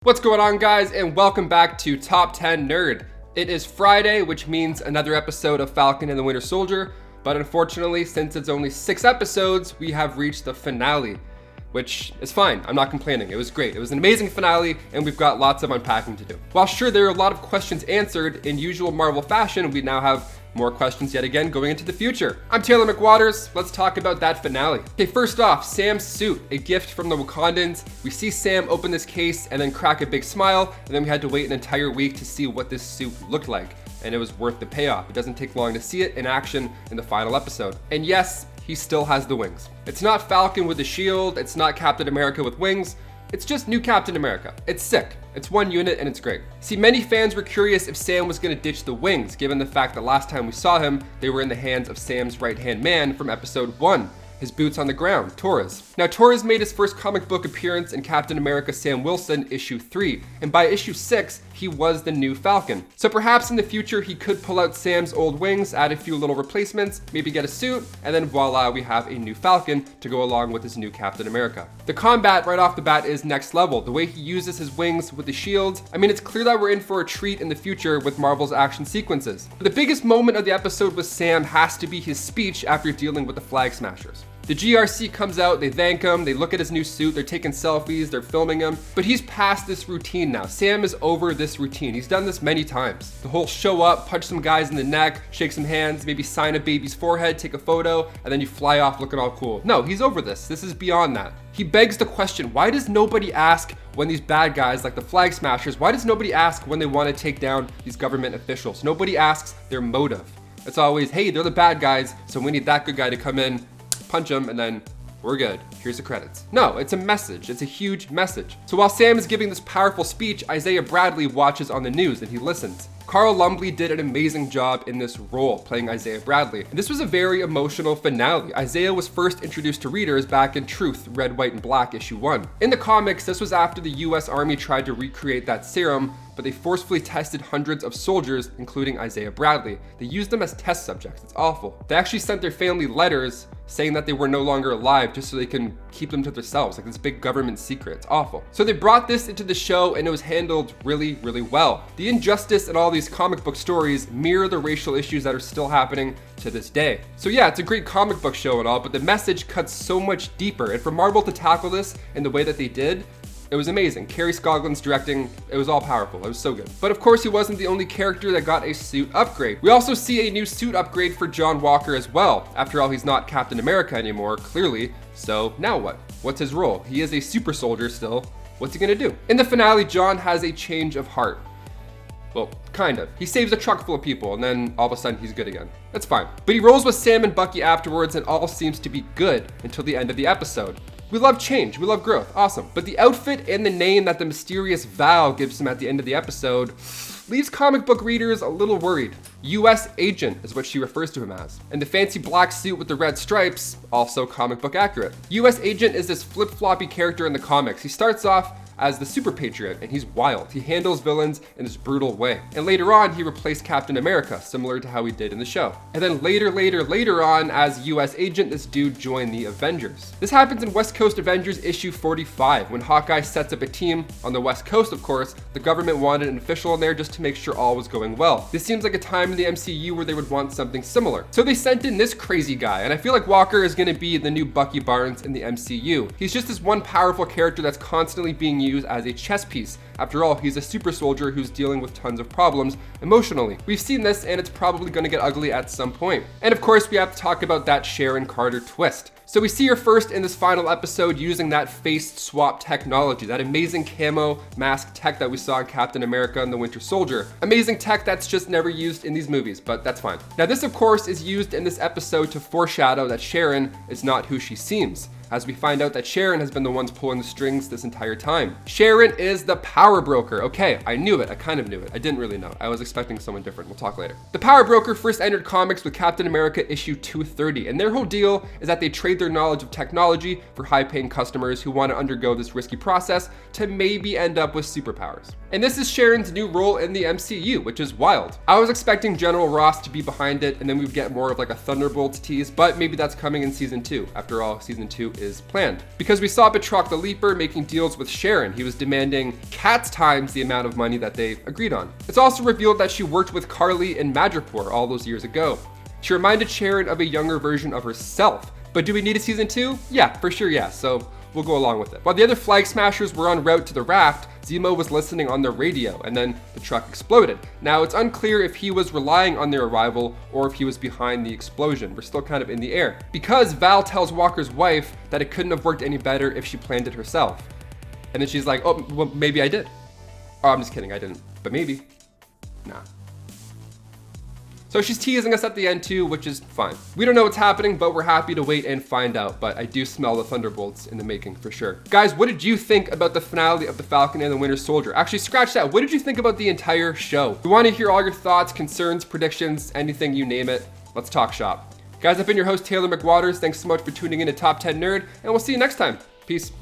What's going on, guys, and welcome back to Top 10 Nerd. It is Friday, which means another episode of Falcon and the Winter Soldier, but unfortunately, since it's only 6 episodes, we have reached the finale, which is fine. I'm not complaining. It was great. It was an amazing finale, and we've got lots of unpacking to do. While sure, there are a lot of questions answered, in usual Marvel fashion, we now have more questions yet again going into the future. I'm Taylor McWatters. Let's talk about that finale. Okay, first off, Sam's suit, a gift from the Wakandans. We see Sam open this case and then crack a big smile, and then we had to wait an entire week to see what this suit looked like. And it was worth the payoff. It doesn't take long to see it in action in the final episode. And yes, he still has the wings. It's not Falcon with a shield. It's not Captain America with wings. It's just new Captain America. It's sick. It's one unit and it's great. See, many fans were curious if Sam was going to ditch the wings, given the fact that last time we saw him, they were in the hands of Sam's right-hand man from episode 1. His boots on the ground, Torres. Now, Torres made his first comic book appearance in Captain America Sam Wilson issue 3, and by issue 6, he was the new Falcon. So perhaps in the future, he could pull out Sam's old wings, add a few little replacements, maybe get a suit, and then voila, we have a new Falcon to go along with his new Captain America. The combat right off the bat is next level. The way he uses his wings with the shields, I mean, it's clear that we're in for a treat in the future with Marvel's action sequences. But the biggest moment of the episode with Sam has to be his speech after dealing with the Flag Smashers. The GRC comes out, they thank him, they look at his new suit, they're taking selfies, they're filming him, but he's past this routine now. Sam is over this routine. He's done this many times. The whole show up, punch some guys in the neck, shake some hands, maybe sign a baby's forehead, take a photo, and then you fly off looking all cool. No, he's over this. This is beyond that. He begs the question, why does nobody ask when these bad guys like the Flag Smashers, why does nobody ask when they want to take down these government officials? Nobody asks their motive. It's always, hey, they're the bad guys, so we need that good guy to come in, punch him, and then we're good. Here's the credits. No, it's a message. It's a huge message. So while Sam is giving this powerful speech, Isiah Bradley watches on the news and he listens. Carl Lumbly did an amazing job in this role, playing Isiah Bradley. And this was a very emotional finale. Isiah was first introduced to readers back in Truth, Red, White, and Black, issue 1. In the comics, this was after the US Army tried to recreate that serum, but they forcefully tested hundreds of soldiers, including Isiah Bradley. They used them as test subjects. It's awful. They actually sent their family letters saying that they were no longer alive just so they can keep them to themselves, like this big government secret. It's awful. So they brought this into the show and it was handled really, really well. The injustice in all these comic book stories mirror the racial issues that are still happening to this day. So yeah, it's a great comic book show and all, but the message cuts so much deeper. And for Marvel to tackle this in the way that they did, it was amazing. Kerry Scoglin's directing, it was all powerful. It was so good. But of course, he wasn't the only character that got a suit upgrade. We also see a new suit upgrade for John Walker as well. After all, he's not Captain America anymore, clearly. So now what? What's his role? He is a super soldier still. What's he gonna do? In the finale, John has a change of heart. Well, kind of. He saves a truck full of people and then all of a sudden he's good again. That's fine. But he rolls with Sam and Bucky afterwards and all seems to be good until the end of the episode. We love change, we love growth, awesome. But the outfit and the name that the mysterious Val gives him at the end of the episode leaves comic book readers a little worried. US Agent is what she refers to him as. And the fancy black suit with the red stripes, also comic book accurate. US Agent is this flip-floppy character in the comics. He starts off as the super patriot, and he's wild. He handles villains in this brutal way. And later on, he replaced Captain America, similar to how he did in the show. And then later on, as US Agent, this dude joined the Avengers. This happens in West Coast Avengers issue 45, when Hawkeye sets up a team on the West Coast, of course. The government wanted an official in there just to make sure all was going well. This seems like a time in the MCU where they would want something similar. So they sent in this crazy guy, and I feel like Walker is gonna be the new Bucky Barnes in the MCU. He's just this one powerful character that's constantly being used as a chess piece. After all, he's a super soldier who's dealing with tons of problems emotionally. We've seen this and it's probably gonna get ugly at some point. And of course, we have to talk about that Sharon Carter twist. So we see her first in this final episode using that face swap technology, that amazing camo mask tech that we saw in Captain America and the Winter Soldier. Amazing tech that's just never used in these movies, but that's fine. Now this of course is used in this episode to foreshadow that Sharon is not who she seems, as we find out that Sharon has been the ones pulling the strings this entire time. Sharon is the power broker. Okay, I knew it. I kind of knew it. I didn't really know. I was expecting someone different. We'll talk later. The power broker first entered comics with Captain America issue 230, and their whole deal is that they trade their knowledge of technology for high-paying customers who want to undergo this risky process to maybe end up with superpowers. And this is Sharon's new role in the MCU, which is wild. I was expecting General Ross to be behind it, and then we'd get more of like a Thunderbolts tease, but maybe that's coming in season 2. After all, season 2 is planned. Because we saw Batroc the Leaper making deals with Sharon. He was demanding cats times the amount of money that they agreed on. It's also revealed that she worked with Karli in Madripoor all those years ago. She reminded Sharon of a younger version of herself. But do we need a season 2? Yeah, for sure, yeah. So we'll go along with it. While the other Flag Smashers were en route to the raft, Zemo was listening on the radio, and then the truck exploded. Now, it's unclear if he was relying on their arrival or if he was behind the explosion. We're still kind of in the air. Because Val tells Walker's wife that it couldn't have worked any better if she planned it herself. And then she's like, oh, well, maybe I did. Oh, I'm just kidding, I didn't. But maybe. Nah. So she's teasing us at the end too, which is fine. We don't know what's happening, but we're happy to wait and find out. But I do smell the Thunderbolts in the making for sure. Guys, what did you think about the finale of The Falcon and the Winter Soldier? Actually, scratch that. What did you think about the entire show? We want to hear all your thoughts, concerns, predictions, anything, you name it. Let's talk shop. Guys, I've been your host, Taylor McWatters. Thanks so much for tuning in to Top 10 Nerd, and we'll see you next time. Peace.